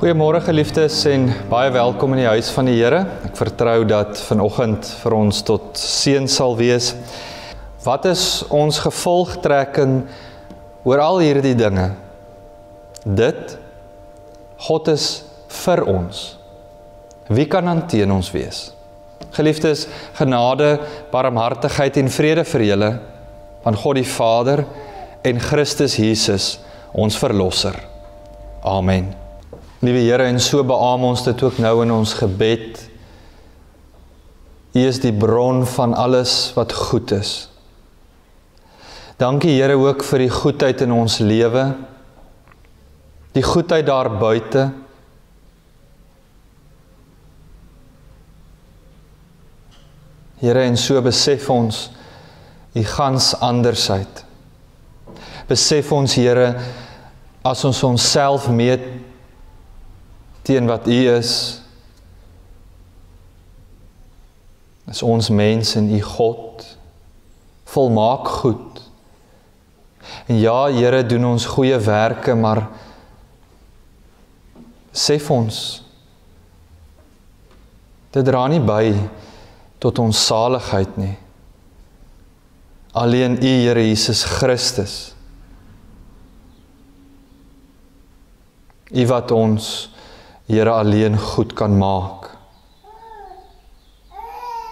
Goeiemôre geliefdes en baie welkom in die huis van die Here. Ek vertrou dat vanoggend vir ons tot seën sal wees. Wat is ons gevolgtrekking oor al hierdie dinge? Dit, God is vir ons. Wie kan dan teen ons wees? Geliefdes, genade, barmhartigheid en vrede vir julle van God die Vader en Christus Jesus, ons verlosser. Amen. Liewe Here, en so beaam ons dit ook nou in ons gebed. U is die bron van alles wat goed is. Dankie Here ook vir die goedheid in ons lewe, die goedheid daar buite. Here, en so besef ons die gans andersheid. Besef ons Here, as ons onsself meet teen wat U is ons mens en U God, volmaak goed. En ja, Here, doen ons goeie werke, maar besef ons, dit dra nie by tot ons saligheid nie. Alleen U, Here Jesus Christus, U wat ons, Here, alleen goed kan maak.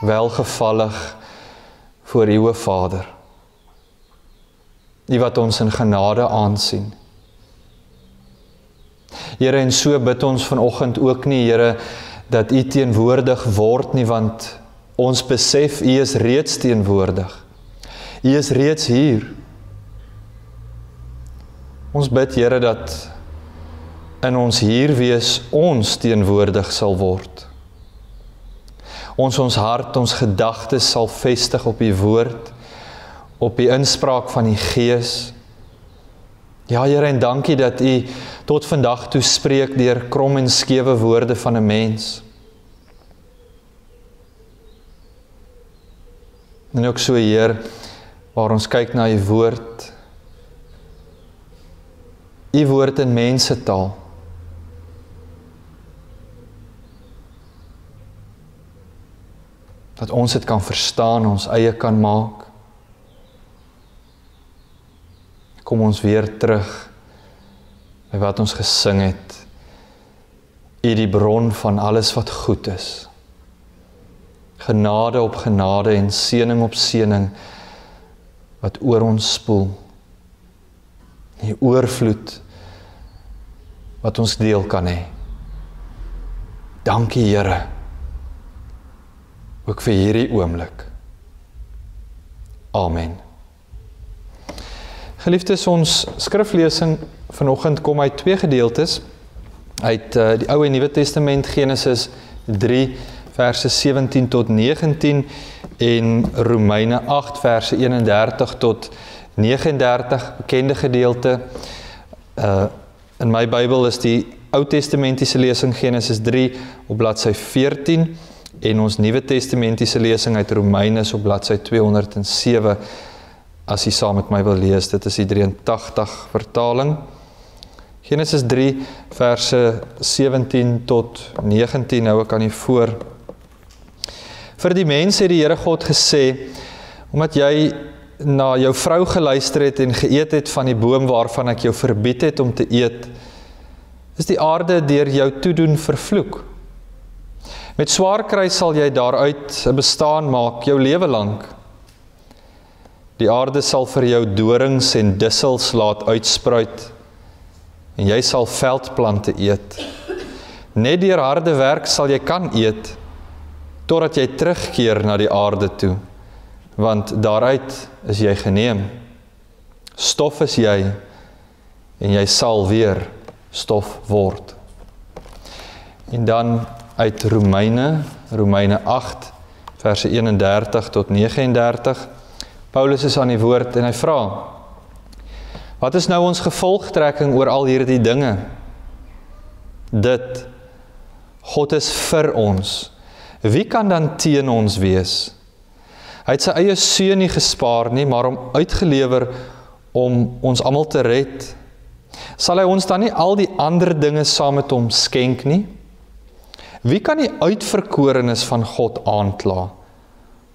Welgevallig voor U, o Vader. U wat ons in genade aansien. Here, en so bid ons vanoggend ook nie, Here, dat U teenwoordig word nie, want ons besef U is reeds teenwoordig. U is reeds hier. Ons bid, Here, dat in ons hier wees ons teenwoordig sal word. Ons hart, ons gedagtes sal vestig op U woord, op die inspraak van die Gees. Ja, Here, en dankie dat U tot vandag toe spreek deur krom en skewe woorde van 'n mens. En ook so, Heer, waar ons kyk na U woord, U woord in mensetaal. Dat ons dit kan verstaan, ons eie kan maak. Kom ons weer terug by wat ons gesing het. U die bron van alles wat goed is. Genade op genade en seëning op seëning wat oor ons spoel. Die oorvloed wat ons deel kan hê. Dankie Here, ook vir hierdie oomblik. Amen. Geliefdes, ons skriflesing vanoggend kom uit twee gedeeltes, uit die Ou en Nuwe Testament, Genesis 3, verse 17 tot 19, en Romeine 8, verse 31 tot 39, bekende gedeelte. In my Bybel is die Ou-testamentiese lesing Genesis 3 op bladsy 14, en ons Nuwe Testamentiese lesing uit Romeine op bladsy 207, as jy saam met my wil lees, dit is die 83 vertaling. Genesis 3, verse 17 tot 19, nou ek aan u voor. Vir die mens het die Here God gesê, omdat jy na jou vrou geluister het en geëet het van die boom waarvan ek jou verbied het om te eet, is die aarde deur jou toedoen vervloek. Met swaar kry sal jy daaruit 'n bestaan maak, jou lewe lank. Die aarde sal vir jou dorings en dussels laat uitspruit, en jy sal veldplante eet. Net deur harde werk sal jy kan eet, totdat jy terugkeer na die aarde toe, want daaruit is jy geneem. Stof is jy, en jy sal weer stof word. En dan uit Romeine 8, verse 31 tot 39, Paulus is aan die woord en hy vra, wat is nou ons gevolgtrekking oor al hierdie dinge? Dit, God is vir ons. Wie kan dan teen ons wees? Hy het sy eie seun nie gespaar nie, maar hom uitgelewer om ons almal te red. sal hy ons dan nie al die ander dinge saam met hom skenk nie? Wie kan die uitverkorenes van God aankla?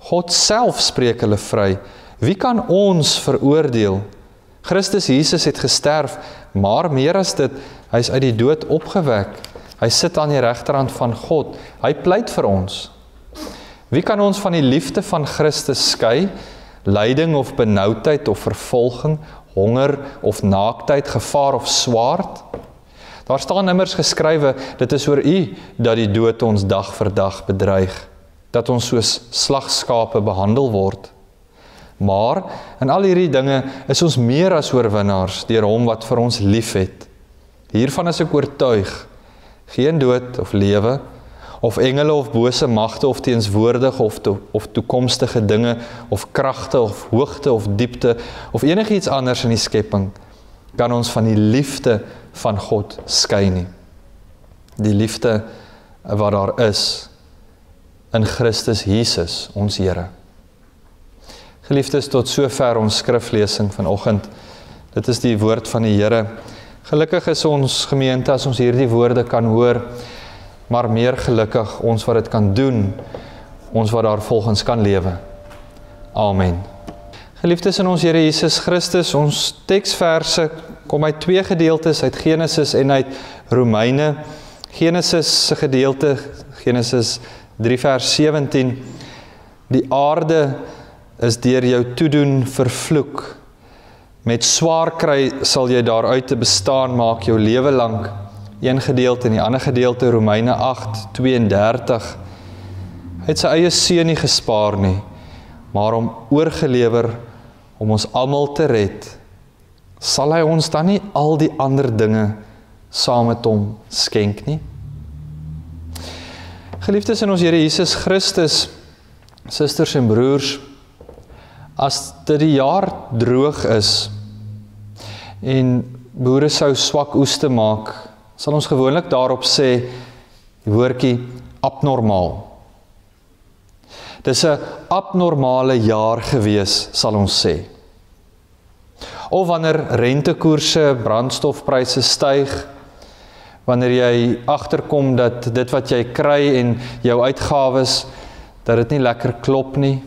God self spreek hulle vry. Wie kan ons veroordeel? Christus Jesus het gesterf, maar meer as dit, hy is uit die dood opgewek. Hy sit aan die regterhand van God. Hy pleit vir ons. Wie kan ons van die liefde van Christus skei? Lyding of benoudheid of vervolging, honger of naaktheid, gevaar of swaard? Daar staan immers geskrywe, dit is oor U dat die dood ons dag vir dag bedreig, dat ons soos slagskape behandel word. Maar in al hierdie dinge is ons meer as oorwinnaars deur hom wat vir ons lief het. Hiervan is ek oortuig, geen dood of lewe, of engele of bose magte of teenswoordige of toekomstige dinge, of kragte of hoogte of diepte, of enigiets anders in die skepping, kan ons van die liefde van God skei nie. Die liefde wat daar is in Christus Jesus, ons Here. Geliefdes, tot sover ons skriflesing vanoggend. Dit is die woord van die Here. Gelukkig is ons gemeente as ons hierdie woorde kan hoor, maar meer gelukkig ons wat dit kan doen, ons wat daar volgens kan lewe. Amen. Geliefdes in ons Here Jesus Christus, ons teksverse kom uit twee gedeeltes, uit Genesis en uit Romeine. Genesis se gedeelte, Genesis 3 vers 17, die aarde is deur jou toedoen vervloek. Met swaar kry sal jy daaruit te bestaan maak jou lewe lank. Een gedeelte en die ander gedeelte Romeine 8:32. Hy het sy eie seun nie gespaar nie, maar hom oorgelewer om ons almal te red. Sal hy ons dan nie al die ander dinge saam met hom skenk nie? Geliefdes in ons Here Jesus Christus, susters en broers, as dit die jaar droog is en boere sou swak oes te maak, sal ons gewoonlik daarop sê, die woordjie abnormaal. Dis 'n abnormale jaar gewees, sal ons sê. Of wanneer rentekoerse, brandstofpryse styg, wanneer jy agterkom dat dit wat jy kry en jou uitgawes, dat dit nie lekker klop nie,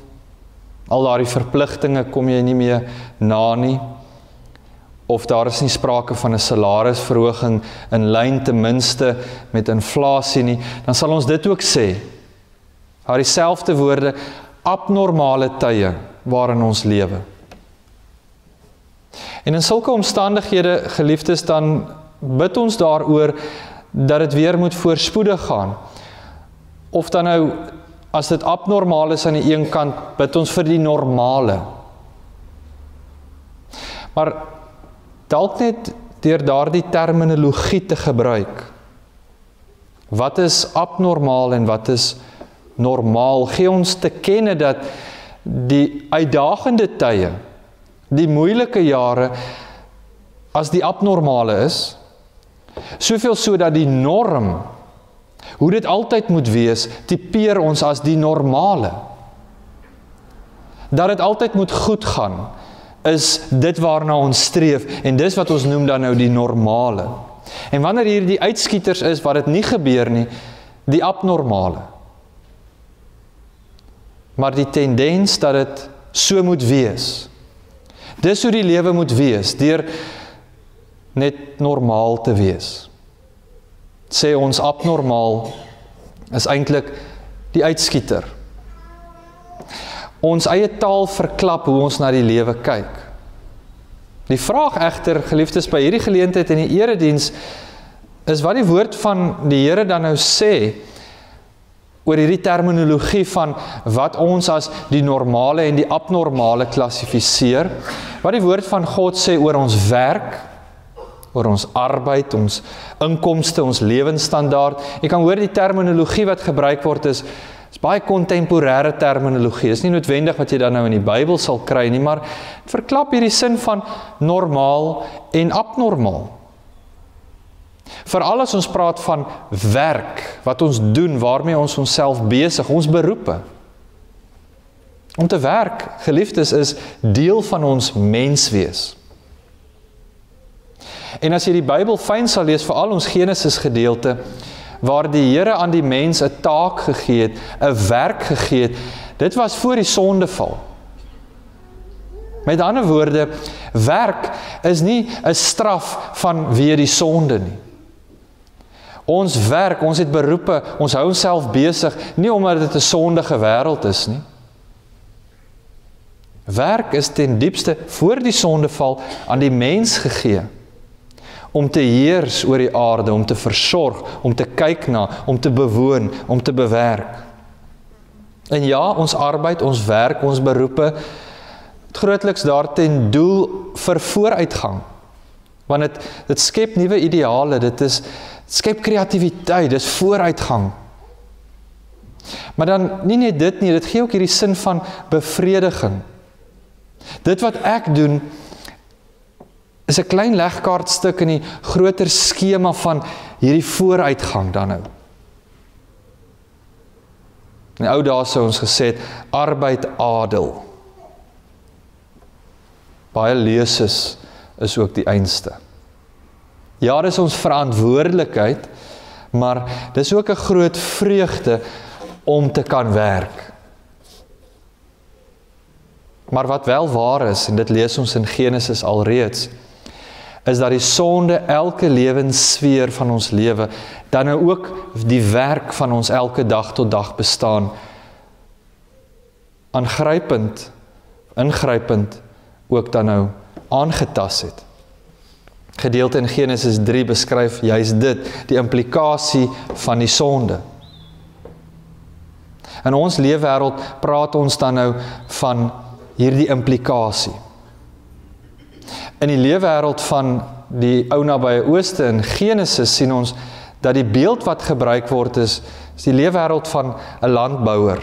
al daardie verpligtinge kom jy nie meer na nie, of daar is nie sprake van 'n salarisverhoging in lyn ten minste met inflasie nie, dan sal ons dit ook sê. Haar dieselfde woorde, abnormale tye waarin ons lewe. En in sulke omstandighede, geliefdes, dan bid ons daaroor dat dit weer moet voorspoedig gaan. Of dan nou, as dit abnormaal is aan die een kant, bid ons vir die normale. Maar dalk net deur daardie terminologie te gebruik. Wat is abnormaal en wat is normaal? Gee ons te kenne dat die uitdagende tye, die moeilike jare, as die abnormale is, soveel so dat die norm, hoe dit altyd moet wees, typeer ons as die normale. Dat dit altyd moet goed gaan, is dit waarna ons streef, en dis wat ons noem dan nou die normale. En wanneer hier die uitskieters is, wat dit nie gebeur nie, die abnormale. Maar die tendens dat dit so moet wees. Dis hoe die lewe moet wees, deur net normaal te wees. Sê ons abnormaal is eintlik die uitskieter. Ons eie taal verklap hoe ons na die lewe kyk. Die vraag egter, geliefdes, by hierdie geleentheid in die erediens, is wat die woord van die Here dan nou sê oor hierdie terminologie van wat ons as die normale en die abnormale klassifiseer, wat die woord van God sê oor ons werk, oor ons arbeid, ons inkomste, ons lewensstandaard. Jy kan hoor die terminologie wat gebruik word is baie kontemporêre terminologie. Is nie noodwendig wat jy dan nou in die Bybel sal kry nie, maar verklap hierdie sin van normaal en abnormaal. Veral as ons praat van werk, wat ons doen, waarmee ons onsself besig, ons beroepe. Om te werk, geliefdes, is deel van ons menswees. En as jy die Bybel fyn sal lees, veral ons Genesis gedeelte, waar die Here aan die mens 'n taak gegee het, 'n werk gegee het, dit was voor die sondeval. Met ander woorde, werk is nie 'n straf vanweë die sonde nie. Ons werk, ons het beroepe, ons hou onsself besig, nie omdat dit 'n sondige wêreld is nie. Werk is ten diepste voor die sondeval aan die mens gegee, om te heers oor die aarde, om te versorg, om te kyk na, om te bewoon, om te bewerk. En ja, ons arbeid, ons werk, ons beroepe, het grootliks daar ten doel vir vooruitgang. Want dit skep nuwe ideale, dit skep kreatiwiteit, dit is vooruitgang. Maar dan nie net dit nie, dit gee ook hierdie sin van bevrediging. Dit wat ek doen, is 'n klein legkaartstuk in die groter skema van hierdie vooruitgang dan nou. In die ou dae sou ons gesê het, arbeid adel. Baie leuses is ook die einste. Ja, dis ons verantwoordelikheid, maar dis ook 'n groot vreugde om te kan werk. Maar wat wel waar is, en dit lees ons in Genesis alreeds, is dat die sonde elke lewenssfeer van ons lewe, dan nou ook die werk van ons elke dag tot dag bestaan, ingrypend ook dan nou aangetas het. Gedeelte in Genesis 3 beskryf juist dit, die implikasie van die sonde. In ons leefwêreld praat ons dan nou van hierdie implikasie. In die leefwêreld van die ou nabye Ooste in Genesis sien ons dat die beeld wat gebruik word is die leefwêreld van 'n landbouer.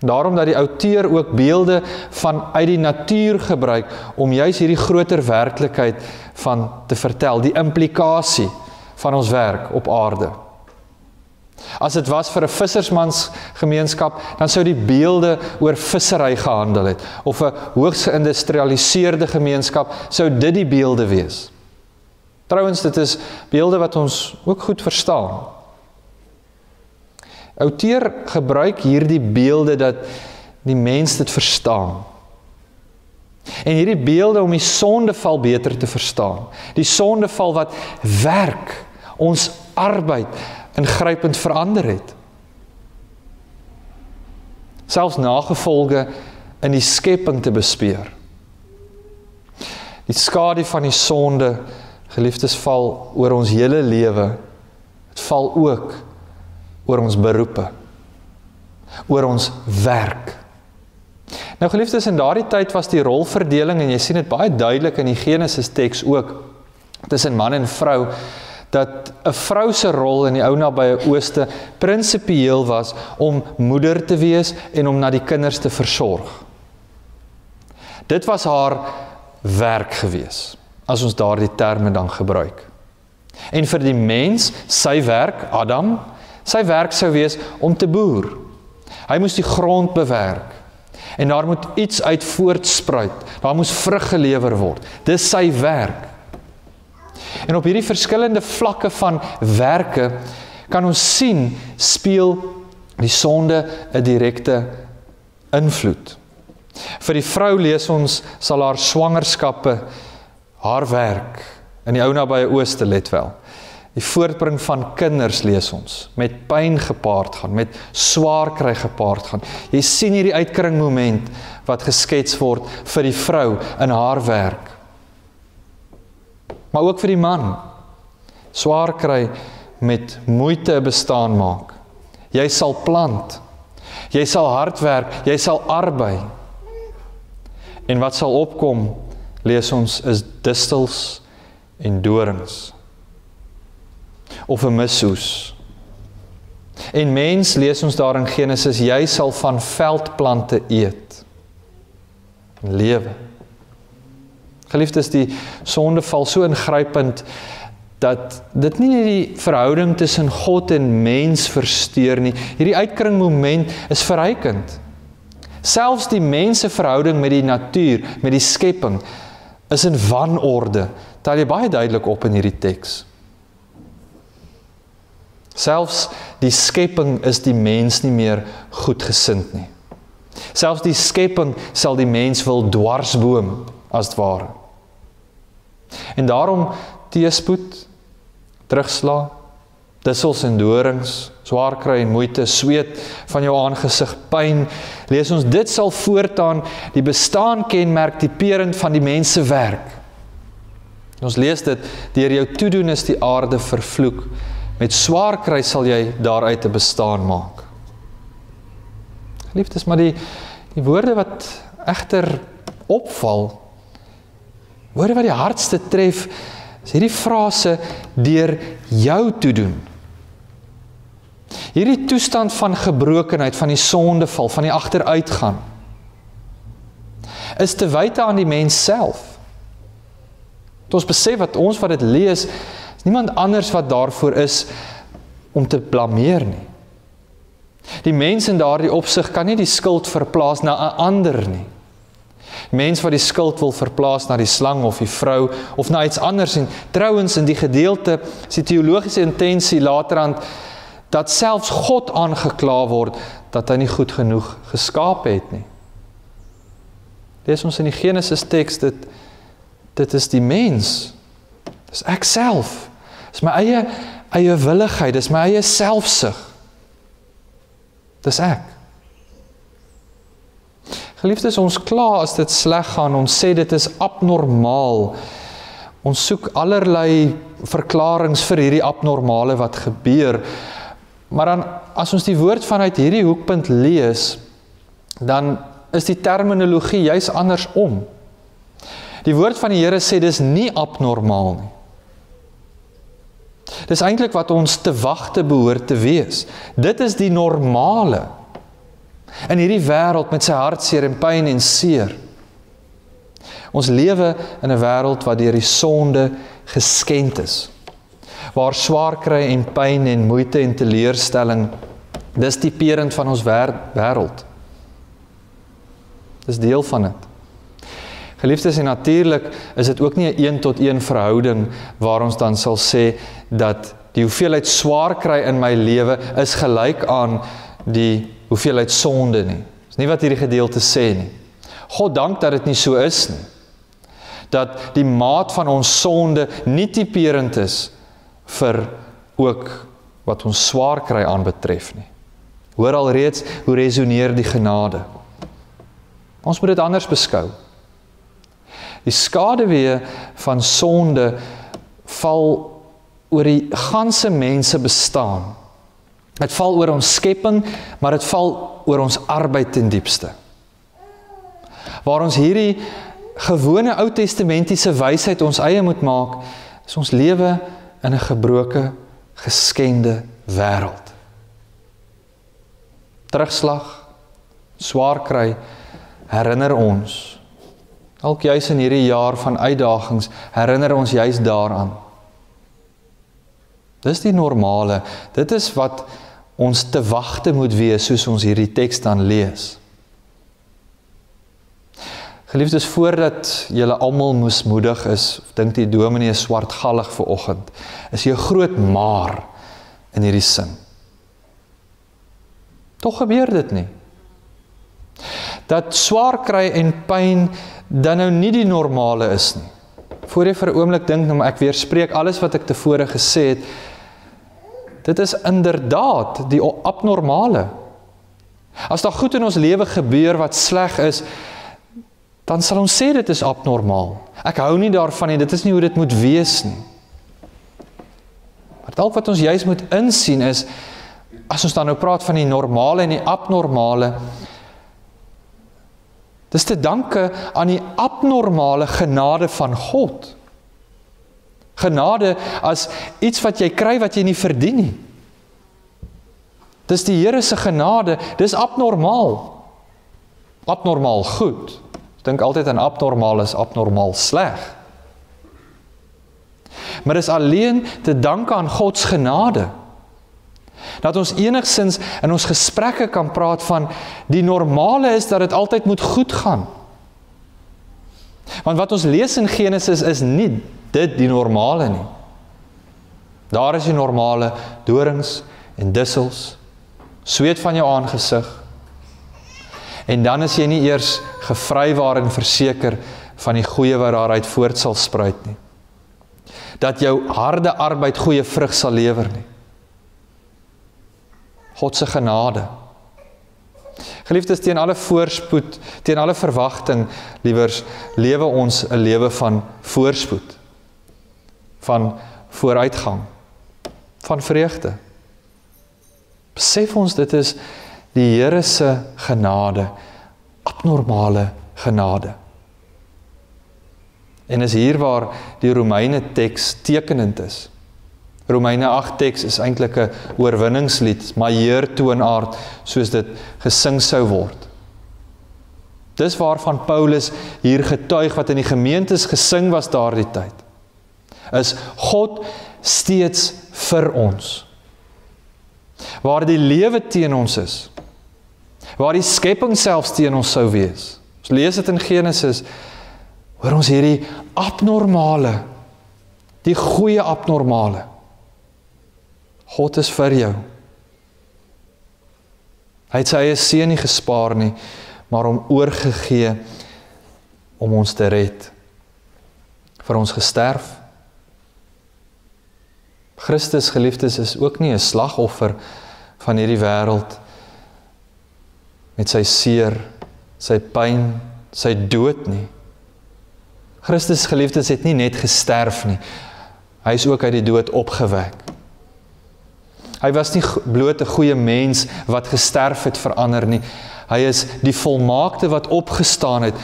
Daarom dat die outeur ook beelde vanuit die natuur gebruik om juis hierdie groter werklikheid van te vertel, die implikasie van ons werk op aarde. As dit was vir 'n vissersmansgemeenskap, dan sou die beelde oor vissery gehandel het, of 'n hoogs geïndustrialiseerde gemeenskap, sou dit die beelde wees. Trouwens, dit is beelde wat ons ook goed verstaan. Outeur gebruik hierdie beelde dat die mens dit verstaan. En hierdie beelde om die sondeval beter te verstaan. Die sondeval wat werk, ons arbeid, ingrypend verander het. Selfs nagevolge in die skepping te bespeur. Die skadu van die sonde, geliefdes, val oor ons hele lewe. Dit val ook oor ons beroepe, oor ons werk. Nou geliefdes, in daardie tyd was die rolverdeling, en jy sien dit baie duidelik in die Genesis teks ook, tussen man en vrou, dat 'n vrou se rol in die ou nabye Ooste prinsipieel was om moeder te wees en om na die kinders te versorg. Dit was haar werk gewees, as ons daardie terme dan gebruik. En vir die mens, sy werk, Adam, sy werk sou wees om te boer. Hy moes die grond bewerk. En daar moet iets uit voortspruit. Daar moes vrug gelewer word. Dis sy werk. En op hierdie verskillende vlakke van werke kan ons sien, speel die sonde 'n direkte invloed. Vir die vrou lees ons, sal haar swangerskappe, haar werk, in die ou nabye Ooste, let wel, die voortbring van kinders lees ons, met pyn gepaard gaan, met swaar kry gepaard gaan. Jy sien hierdie uitkringmoment wat geskets word vir die vrou in haar werk. Maar ook vir die man, swaar kry met moeite bestaan maak. Jy sal plant, jy sal hard werk, jy sal arbei. En wat sal opkom, lees ons, is distels en dorings. Of 'n missoes. En mens, lees ons daar in Genesis, jy sal van veldplante eet. En lewe. Geliefdes, die sondeval so ingrypend, dat dit nie net die verhouding tussen God en mens versteur nie. Hierdie uitkringmoment is verrykend. Selfs die mense verhouding met die natuur, met die skepping, is in wanorde, tel jy baie duidelik op in hierdie teks. Selfs die skepping is die mens nie meer goedgesind nie. Selfs die skepping sal die mens wil dwarsboom, as het ware. En daarom teëspoed, terugsla, dussels en dorings, swaar kry en moeite, sweet van jou aangesig, pyn. Lees ons, dit sal voortaan die bestaan kenmerk typerend van die mens se werk. Ons lees dit, deur jou toedoen is die aarde vervloek. Met swaar kry sal jy daaruit 'n bestaan maak. Geliefdes, maar die woorde wat egter opval, woorde wat die hardste tref, is hierdie frase, deur jou toedoen. Hierdie toestand van gebrokenheid, van die sondeval, van die agteruitgaan, is te wyte aan die mens self. Ons besef wat dit lees, is niemand anders wat daarvoor is om te blameer nie. Die mens in daardie opsig kan nie die skuld verplaas na 'n ander nie. Mens wat die skuld wil verplaas na die slang of die vrou of na iets anders, en trouwens in die gedeelte is die teologiese intensie laterand dat selfs God aangekla word dat hy nie goed genoeg geskaap het nie. Lees ons in die Genesis teks, dit is die mens, dis ek self, dis my eie willigheid, dis my eie selfsug, dis ek. Geliefdes, ons kla as dit sleg gaan, ons sê dit is abnormaal. Ons soek allerlei verklarings vir hierdie abnormale wat gebeur. Maar dan, as ons die woord vanuit hierdie hoekpunt lees, dan is die terminologie juis andersom. Die woord van die Here sê, dis nie abnormaal nie. Dis eintlik wat ons te wagte behoort te wees. Dit is die normale. In hierdie wêreld met sy hartseer en pyn en seer. Ons lewe in 'n wêreld wat deur die sonde geskend is. Waar swaar kry en pyn en moeite en teleurstelling, dis typerend van ons wêreld. Dis deel van dit. Geliefdes, en natuurlik is dit ook nie 'n 1-tot-1 verhouding waar ons dan sal sê dat die hoeveelheid swaar kry in my lewe is gelyk aan die hoeveelheid sonde nie. Dis nie wat hierdie gedeelte sê nie. God dank dat dit nie so is nie. Dat die maat van ons sonde nie typerend is vir ook wat ons swaar kry aanbetref nie. Hoor alreeds hoe resoneer die genade. Ons moet dit anders beskou. Die skaduwee van sonde val oor die ganse mense bestaan. Het val oor ons skepping, maar het val oor ons arbeid ten diepste. Waar ons hierdie gewone Ou-testamentiese wysheid ons eie moet maak, is ons lewe in 'n gebroke, geskende wêreld. Terugslag, swaar kry, herinner ons, dalk juis in hierdie jaar van uitdagings, herinner ons juis daaraan. Dis die normale, dit is wat ons te wagte moet wees, soos ons hierdie teks dan lees. Geliefdes, voordat julle almal moesmoedig is, of dink die dominee is swartgallig vir oggend, is jy 'n groot maar in hierdie sin. Tog gebeur dit nie. Dat swaar kry en pyn dan nou nie die normale is nie. Voor jy vir 'n oomblik dink, nou, maar ek weerspreek alles wat ek tevore gesê het, dit is inderdaad die abnormale. As daar goed in ons lewe gebeur wat sleg is, dan sal ons sê dit is abnormaal. Ek hou nie daarvan nie, dit is nie hoe dit moet wees nie. Maar dalk wat ons juist moet insien is, as ons dan nou praat van die normale en die abnormale, dis te danke aan die abnormale genade van God. Genade as iets wat jy kry wat jy nie verdien nie. Dis die Here se genade, dis abnormaal. Abnormaal goed. Ek dink altyd aan abnormaal is abnormaal sleg. Maar dis alleen te danke aan Gods genade. Dat ons enigsins in ons gesprekke kan praat van die normale is dat dit altyd moet goed gaan. Want wat ons lees in Genesis is nie dit die normale nie. Daar is die normale dorings en dussels, sweet van jou aangesig, en dan is jy nie eers gevrywaar en verseker van die goeie wat daaruit voort sal spruit nie. Dat jou harde arbeid goeie vrug sal lewer nie. God se genade. Geliefdes, teen alle voorspoed, teen alle verwagting, liewers, lewe ons 'n lewe van voorspoed, van vooruitgang, van vreugde. Besef ons, dit is die Here se genade, abnormale genade. En is hier waar die Romeine teks tekenend is. Romeine 8 teks is eintlik 'n oorwinningslied, majeur toonaard, soos dit gesing sou word. Dis waarvan Paulus hier getuig wat in die gemeentes gesing was daardie tyd. Is God steeds vir ons. Waar die lewe teen ons is. Waar die skepping selfs teen ons sou wees. Ons lees dit in Genesis, hoor ons hierdie abnormale, die goeie abnormale. God is vir jou. Hy het sy eie seun nie gespaar nie, maar hom oorgegee om ons te red. Vir ons gesterf. Christus, geliefdes, is ook nie 'n slagoffer van hierdie wêreld met sy seer, sy pyn, sy dood nie. Christus, geliefdes, het nie net gesterf nie. Hy is ook uit die dood opgewek. Hy was nie bloot 'n goeie mens wat gesterf het vir ander nie. Hy is die volmaakte wat opgestaan het,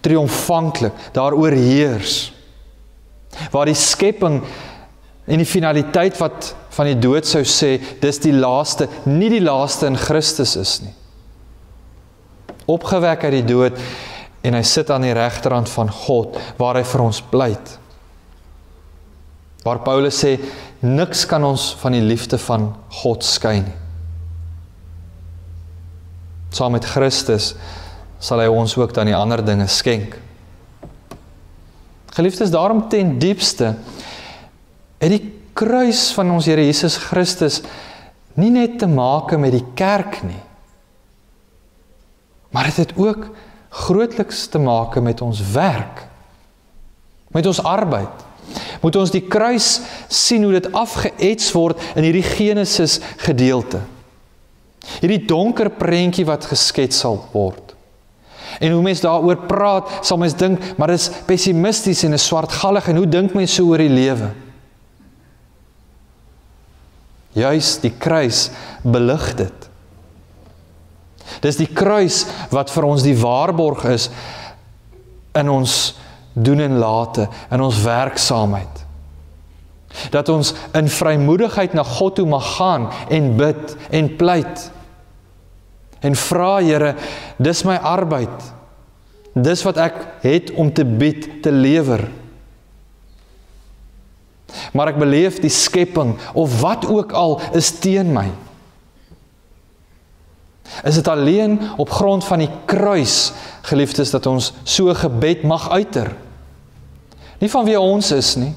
triomfantlik, daaroor heers. Waar die skepping en die finaliteit wat van die dood sou sê, dis die laaste, nie die laaste in Christus is nie. Opgewek uit die dood, en hy sit aan die regterhand van God, waar hy vir ons pleit. Waar Paulus sê, niks kan ons van die liefde van God skei nie. Saam met Christus sal hy ons ook dan die ander dinge skenk. Geliefdes, daarom ten diepste, het die kruis van ons Here Jesus Christus nie net te maak met die kerk nie, maar het ook grootliks te maak met ons werk, met ons arbeid. Moet ons die kruis sien hoe dit afgeets word in hierdie Genesis gedeelte. Hierdie donker prentjie wat geskets sal word. En hoe mens daaroor praat, sal mens dink, maar dit is pessimisties en is swartgallig, en hoe dink mens so oor die lewe? Juis die kruis belig dit. Dis die kruis wat vir ons die waarborg is in ons doen en late, in ons werksaamheid. Dat ons in vrymoedigheid na God toe mag gaan en bid en pleit. En vra, Here, dis my arbeid. Dis wat ek het om te bied, te lewer. Maar ek beleef die skepping, of wat ook al, is teen my. Is dit alleen op grond van die kruis, geliefdes, dat ons so 'n gebed mag uiter? Nie van wie ons is nie.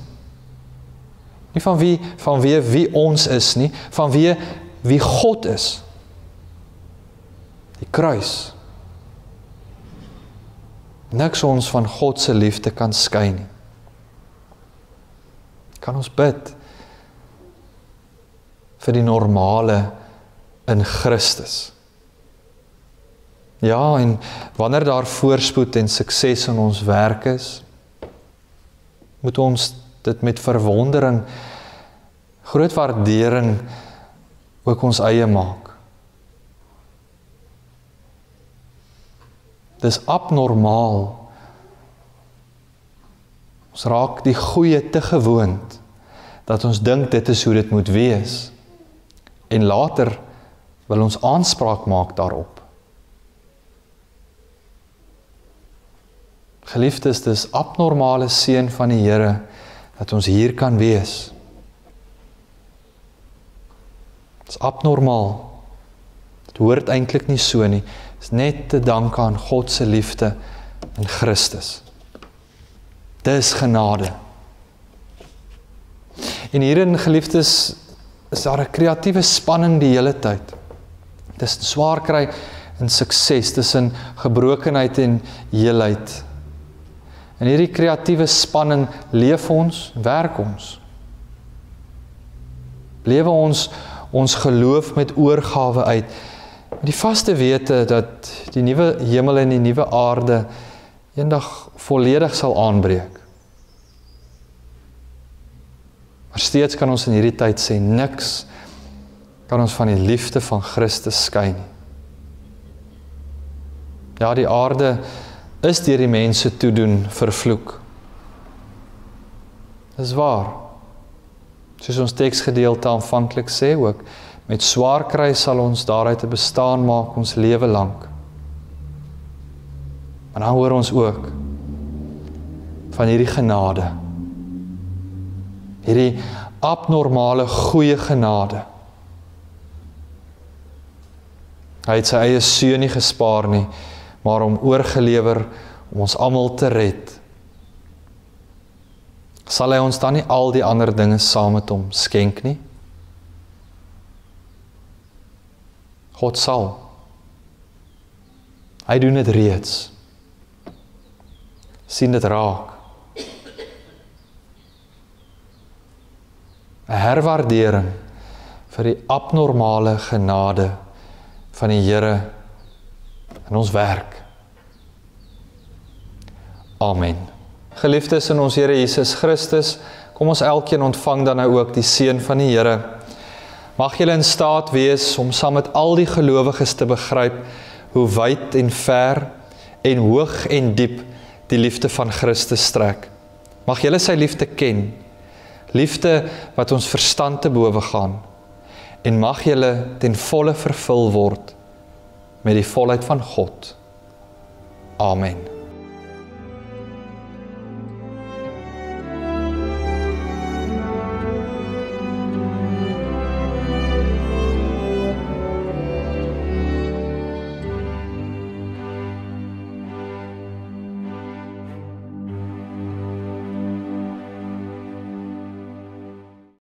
Nie van wie ons is nie, van wie God is. Die kruis. Niks ons van God se liefde kan skei nie. Kan ons bid vir die normale in Christus. Ja, en wanneer daar voorspoed en sukses in ons werk is, moet ons dit met verwondering, groot waardering ook ons eie maak. Dis abnormaal. Ons raak die goeie te gewoond, dat ons dink dit is hoe dit moet wees. En later wil ons aanspraak maak daarop. Geliefdes, dis abnormale seën van die Here, dat ons hier kan wees. Dit is abnormaal. Dit hoort eintlik nie so nie. Dit is net te danke aan God se liefde in Christus. Dis genade. En hierin, geliefdes, is daar 'n kreatiewe spanning die hele tyd. Dis swaar kry en sukses, tussen gebrokenheid en heelheid. En hierdie kreatiewe spanning leef ons, werk ons. Lewe ons geloof met oorgawe uit. Met die vaste wete dat die nuwe hemel en die nuwe aarde eendag volledig sal aanbreek. Maar steeds kan ons in hierdie tyd sê, niks kan ons van die liefde van Christus skei nie. Ja, die aarde is deur die mense toedoen vervloek. Dis waar. Soos ons teksgedeelte aanvanklik sê ook, met swaar kry sal ons daaruit 'n bestaan maak ons lewe lank. Maar dan hoor ons ook van hierdie genade. Hierdie abnormale goeie genade. Hy het sy eie seun nie gespaar nie, maar hom oorgelewer om ons almal te red. Sal hy ons dan nie al die ander dinge saam met hom skenk nie? God sal. Hy doen dit reeds. Sien dit raak. 'n herwaardering vir die abnormale genade van die Here in ons werk. Amen. Geliefdes in ons Here Jesus Christus, kom ons elkeen ontvang dan nou ook die seën van die Here. Mag julle in staat wees om saam met al die gelowiges te begryp hoe wyd en ver en hoog en diep die liefde van Christus strek. Mag julle sy liefde ken, liefde wat ons verstand te bowe gaan, en mag julle ten volle vervul word met die volheid van God. Amen.